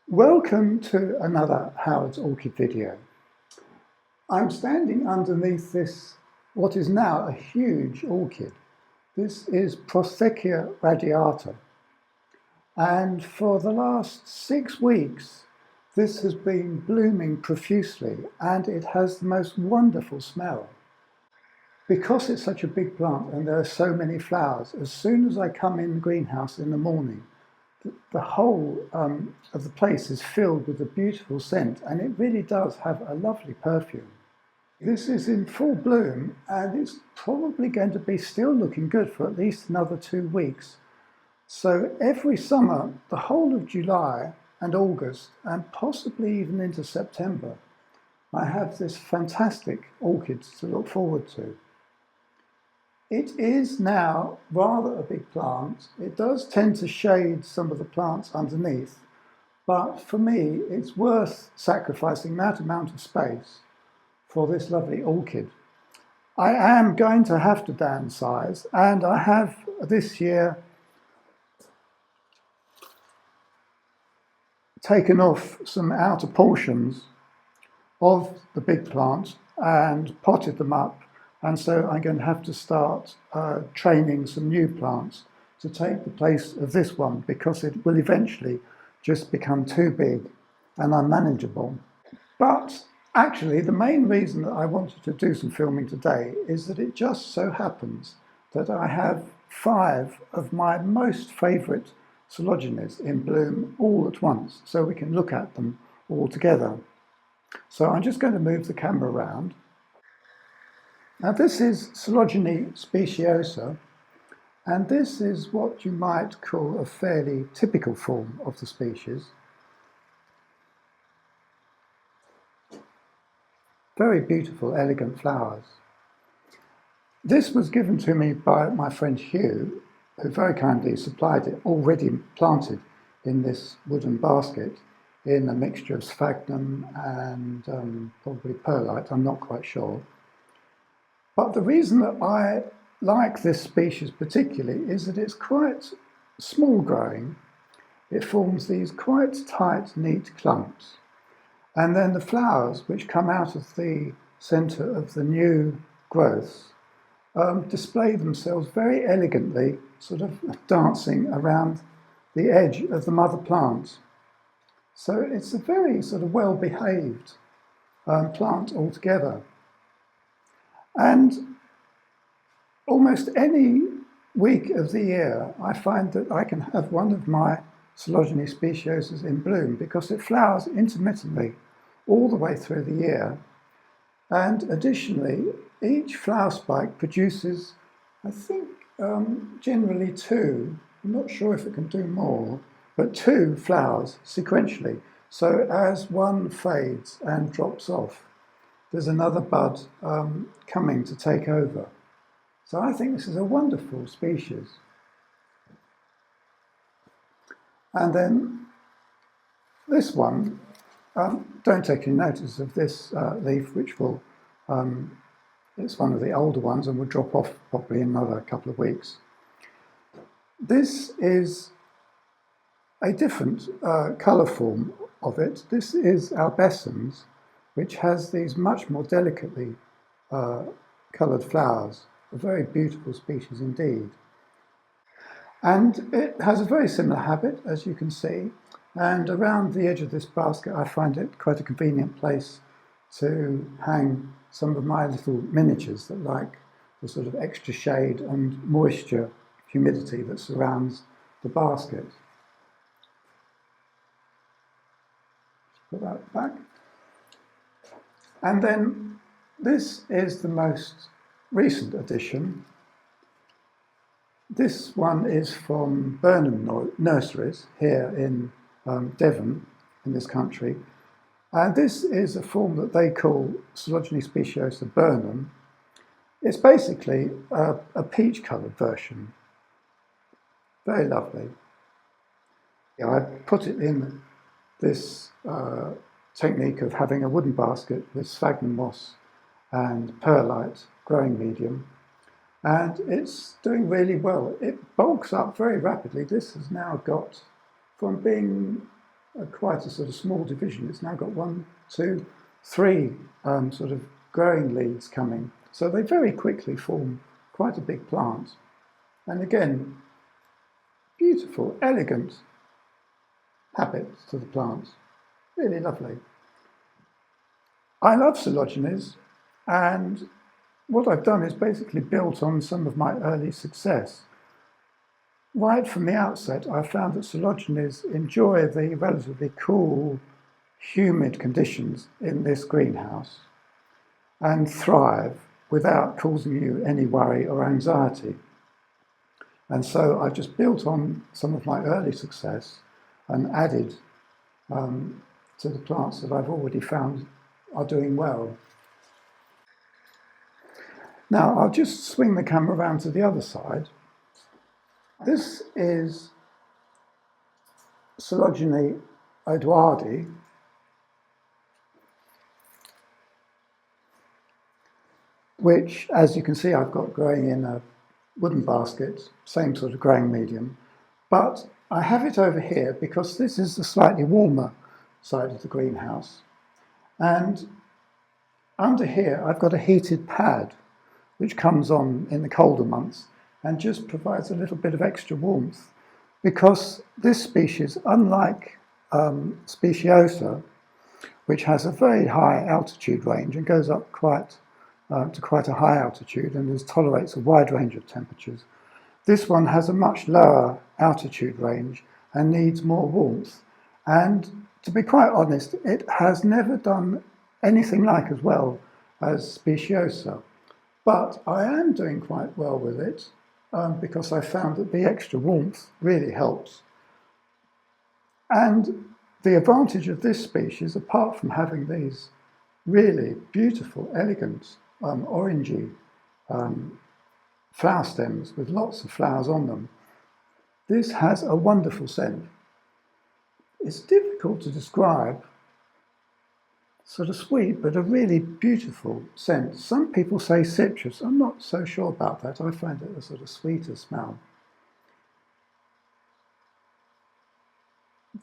Welcome to another Howard's Orchid video. I'm standing underneath this, what is now a huge orchid. This is Prosthechea radiata. And for the last 6 weeks, this has been blooming profusely and it has the most wonderful smell. Because it's such a big plant and there are so many flowers, as soon as I come in the greenhouse in the morning, the whole of the place is filled with a beautiful scent, and it really does have a lovely perfume. This is in full bloom and it's probably going to be still looking good for at least another 2 weeks. So every summer, the whole of July and August, and possibly even into September, I have this fantastic orchid to look forward to. It is now rather a big plant. It does tend to shade some of the plants underneath, but for me it's worth sacrificing that amount of space for this lovely orchid. I am going to have to downsize, and I have this year taken off some outer portions of the big plant and potted them up. And so I'm going to have to start training some new plants to take the place of this one, because it will eventually just become too big and unmanageable. But actually, the main reason that I wanted to do some filming today is that it just so happens that I have 5 of my most favourite Coelogynes in bloom all at once, so we can look at them all together. So I'm just going to move the camera around. Now this is Coelogyne speciosa, and this is what you might call a fairly typical form of the species. Very beautiful, elegant flowers. This was given to me by my friend Hugh, who very kindly supplied it already planted in this wooden basket in a mixture of sphagnum and probably perlite, I'm not quite sure. But the reason that I like this species particularly is that it's quite small growing. It forms these quite tight, neat clumps. And then the flowers, which come out of the centre of the new growths, display themselves very elegantly, sort of dancing around the edge of the mother plant. So it's a very sort of well-behaved plant altogether. And almost any week of the year, I find that I can have one of my Coelogyne speciosas in bloom, because it flowers intermittently all the way through the year. And additionally, each flower spike produces, I think, generally 2, I'm not sure if it can do more, but 2 flowers sequentially. So as one fades and drops off, there's another bud coming to take over. So I think this is a wonderful species. And then this one, don't take any notice of this leaf, which will, it's one of the older ones and will drop off probably in another couple of weeks. This is a different colour form of it. This is albescens, which has these much more delicately coloured flowers, a very beautiful species indeed. And it has a very similar habit, as you can see, and around the edge of this basket I find it quite a convenient place to hang some of my little miniatures that like the sort of extra shade and moisture, humidity that surrounds the basket. Put that back. And then this is the most recent addition. This one is from Burnham Nurseries here in Devon, in this country. And this is a form that they call Coelogyne speciosa Burnham. It's basically a peach-coloured version. Very lovely. Yeah, I put it in this technique of having a wooden basket with sphagnum moss and perlite growing medium, and it's doing really well. It bulks up very rapidly. This has now got from being quite a sort of small division. It's now got 1, 2, 3 sort of growing leaves coming. So they very quickly form quite a big plant. And again, beautiful, elegant habits to the plants. Really lovely. I love Coelogynes, and what I've done is basically built on some of my early success. Right from the outset, I found that Coelogynes enjoy the relatively cool, humid conditions in this greenhouse and thrive without causing you any worry or anxiety. And so I just built on some of my early success and added to the plants that I've already found are doing well. Now I'll just swing the camera around to the other side. This is Coelogyne odoardi, which, as you can see, I've got growing in a wooden basket, same sort of growing medium. But I have it over here because this is the slightly warmer side of the greenhouse. And under here, I've got a heated pad, which comes on in the colder months and just provides a little bit of extra warmth. Because this species, unlike speciosa, which has a very high altitude range and goes up to quite a high altitude and tolerates a wide range of temperatures, this one has a much lower altitude range and needs more warmth. And to be quite honest, it has never done anything like as well as speciosa. But I am doing quite well with it because I found that the extra warmth really helps. And the advantage of this species, apart from having these really beautiful, elegant, orangey flower stems with lots of flowers on them, this has a wonderful scent. It's difficult to describe, sort of sweet, but a really beautiful scent. Some people say citrus. I'm not so sure about that. I find it a sort of sweeter smell.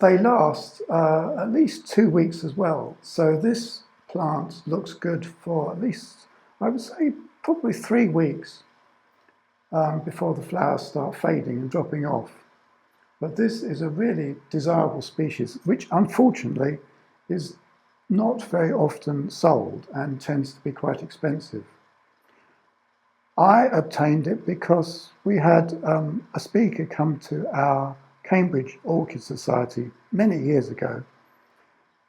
They last at least 2 weeks as well. So this plant looks good for at least, I would say, probably 3 weeks before the flowers start fading and dropping off. But this is a really desirable species, which unfortunately is not very often sold and tends to be quite expensive. I obtained it because we had a speaker come to our Cambridge Orchid Society many years ago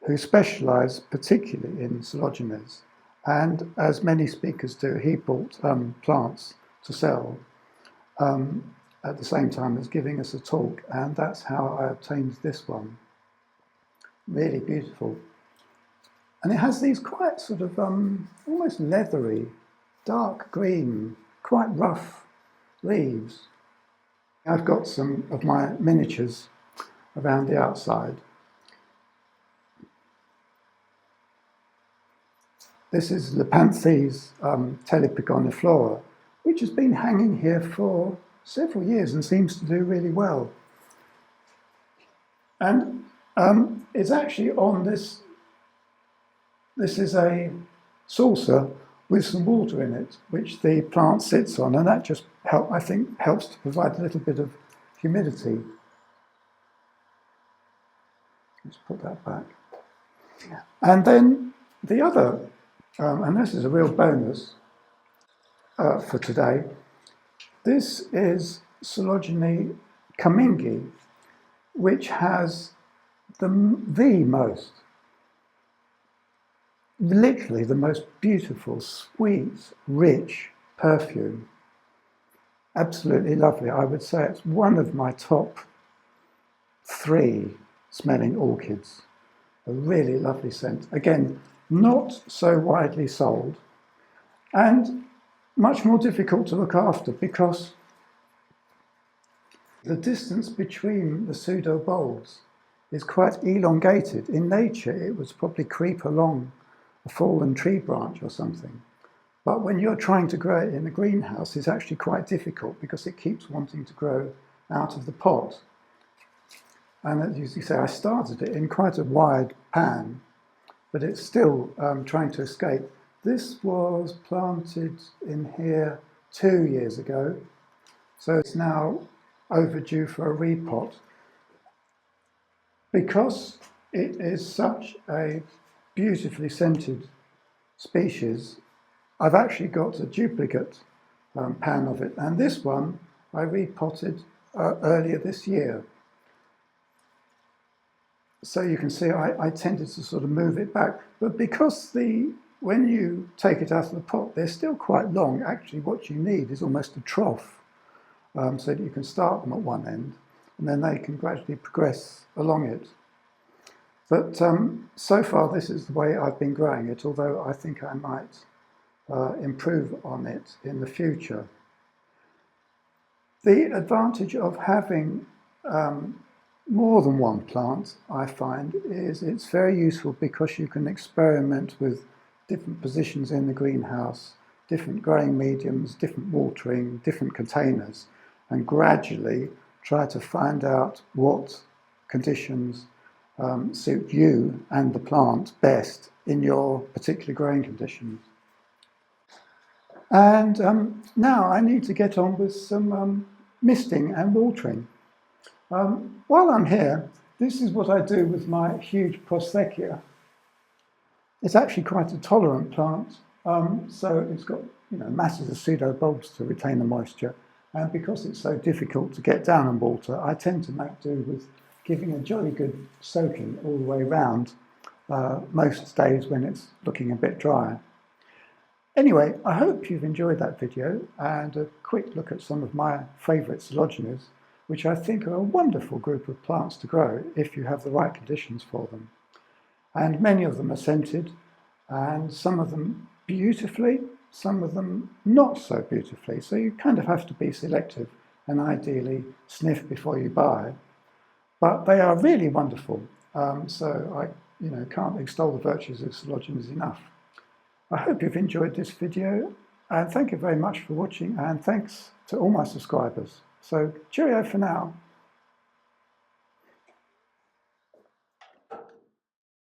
who specialised particularly in Coelogynes, and as many speakers do, he bought plants to sell at the same time as giving us a talk, and that's how I obtained this one. Really beautiful. And it has these quite sort of almost leathery, dark green, quite rough leaves. I've got some of my miniatures around the outside. This is Lepanthes telepigoniflora, which has been hanging here for several years and seems to do really well. And it's actually on this. This is a saucer with some water in it, which the plant sits on, and that just I think helps to provide a little bit of humidity. Let's put that back. And then the other, and this is a real bonus for today, this is Coelogyne cumingii, which has the most, literally the most beautiful, sweet, rich perfume. Absolutely lovely. I would say it's one of my top 3 smelling orchids. A really lovely scent. Again, not so widely sold and much more difficult to look after because the distance between the pseudobulbs is quite elongated. In nature, it would probably creep along a fallen tree branch or something. But when you're trying to grow it in a greenhouse, it's actually quite difficult because it keeps wanting to grow out of the pot. And as you see, I started it in quite a wide pan, but it's still trying to escape. This was planted in here 2 years ago, so it's now overdue for a repot. Because it is such a beautifully scented species, I've actually got a duplicate pan of it, and this one I repotted earlier this year. So you can see I tended to sort of move it back, but because when you take it out of the pot, they're still quite long. Actually, what you need is almost a trough, so that you can start them at one end, and then they can gradually progress along it. But so far, this is the way I've been growing it, although I think I might improve on it in the future. The advantage of having more than one plant, I find, is it's very useful because you can experiment with different positions in the greenhouse, different growing mediums, different watering, different containers, and gradually try to find out what conditions suit you and the plant best in your particular growing conditions. And now I need to get on with some misting and watering. While I'm here, this is what I do with my huge Prosthechea. It's actually quite a tolerant plant, so it's got masses of pseudo-bulbs to retain the moisture, and because it's so difficult to get down and water, I tend to make do with giving a jolly good soaking all the way round most days when it's looking a bit drier. Anyway, I hope you've enjoyed that video and a quick look at some of my favourite Coelogynes, which I think are a wonderful group of plants to grow if you have the right conditions for them. And many of them are scented, and some of them beautifully, some of them not so beautifully. So you kind of have to be selective and ideally sniff before you buy. But they are really wonderful. So I can't extol the virtues of Coelogynes enough. I hope you've enjoyed this video, and thank you very much for watching, and thanks to all my subscribers. So cheerio for now.